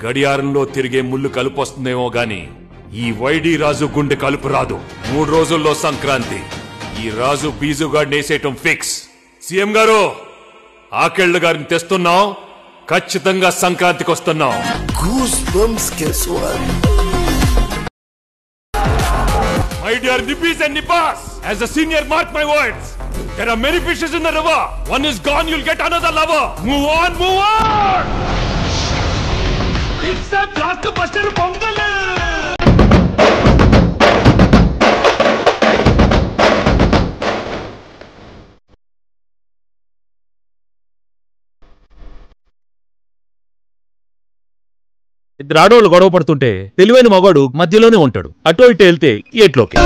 గడియారంలో తిరిగే ముళ్ళు కలుపొస్తుందేమో గాని ఈ వైడి రాజు గుండె కలుపు రాదు. 3 రోజుల్లో సంక్రాంతి. ఈ రాజు బీజుగాడిని వేసేయటం ఫిక్స్. సీఎం గారు, ఆకెళ్ల గారిని తెస్తున్నాం. ఖచ్చితంగా సంక్రాంతికి వస్తున్నాం. My dear Nipis and Nipas, as a senior, mark my words. There are many fishes in the river. One is gone, you'll get another lover. Move on, move on! It's a blockbuster Pongal! ఇద్దరు ఆడవాళ్ళు గొడవ పడుతుంటే తెలివైన మగాడు మధ్యలోనే ఉంటాడు. అటో ఇటు వెళ్తే ఏట్లోకి.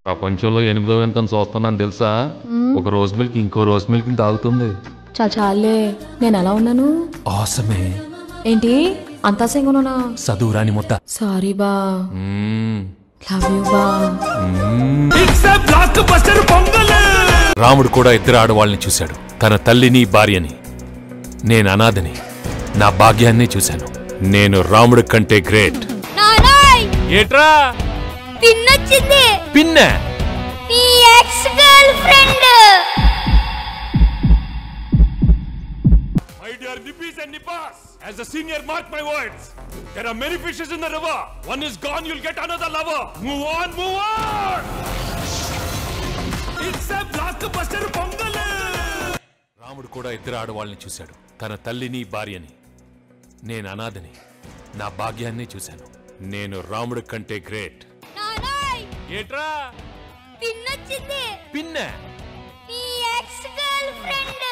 ప్రపంచంలో 8వ వింతను చూస్తున్నాను తెలుసా? ఒక రోజ్ మిల్క్ ఇంకో రోజ్ మిల్క్ తాగుతుంది. చాలే, నేను ఎలా ఉన్నాను? ఆసమే. ఏంటి అంతా సింగునా? చదువురాని మొత్త. సారీ బా. లవ్ యు బా. రాముడు కూడా ఇద్దరు ఆడవాళ్ళని చూశాడు. తన తల్లిని భార్యని. నేను అనాథని. నా భాగ్యాన్ని చూశాను. నేను రాముడి కంటే గ్రేట్. ఏట్రా పిన్నొచ్చింది. పిన్న నీ ex girl friend. My dear Nipis and Nipas, as a senior, mark my words. There are many fishes in the river. One is gone, you'll get another lover. Move on, move on! It's a blockbuster Pongal! రాముడు కూడా ఇద్దరు ఆడవాళ్ళని చూశాడు. తన తల్లిని భార్యని. నేను అనాథని. నా భాగ్యాన్ని చూశాను. నేను రాముడి కంటే గ్రేట్. ఏట్రా పిన్నొచ్చింది. పిన్న నీ ఎక్స్ గర్ల్ ఫ్రెండ్.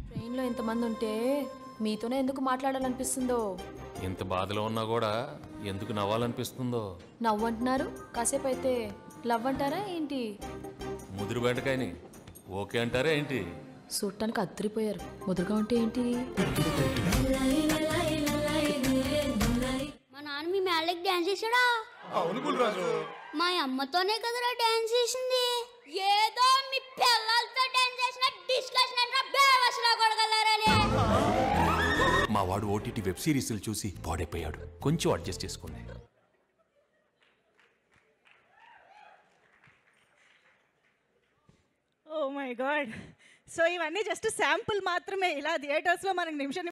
ట్రైన్ లో ఇంతమంది ఉంటే మీతోనే ఎందుకు మాట్లాడాలనిపిస్తుందో. ఇంత బాధలో ఉన్నా కూడా ఎందుకు నవ్వాలనిపిస్తుందో. నవ్వంటున్నారు, కాసేపు అయితే లవ్ అంటారా ఏంటి? ముదురు బెండకాయని ఓకే అంటారా ఏంటి? చూడటానికి అద్దరిపోయారు. ముదురుగా ఉంటే ఏంటి? మా నాన్న మీ మేళకి డాన్స్ చేశాడా? అవును గుల్రాజు. మా అమ్మతోనే కదరా డాన్స్ చేసింది. ఏదో మీ పిల్లలతో డాన్స్ చేసిన డిస్కషన్ అంటే బేవసలా కొడగలరని. మా వాడు ఓటీటీ వెబ్ సిరీస్లు చూసి పాడైపోయాడు. కొంచెం అడ్జస్ట్ చేసుకోండి. Oh my god. సో ఇవన్నీ జస్ట్ శాంపుల్ మాత్రమే. ఇలా థియేటర్స్లో మనకి నిమిషం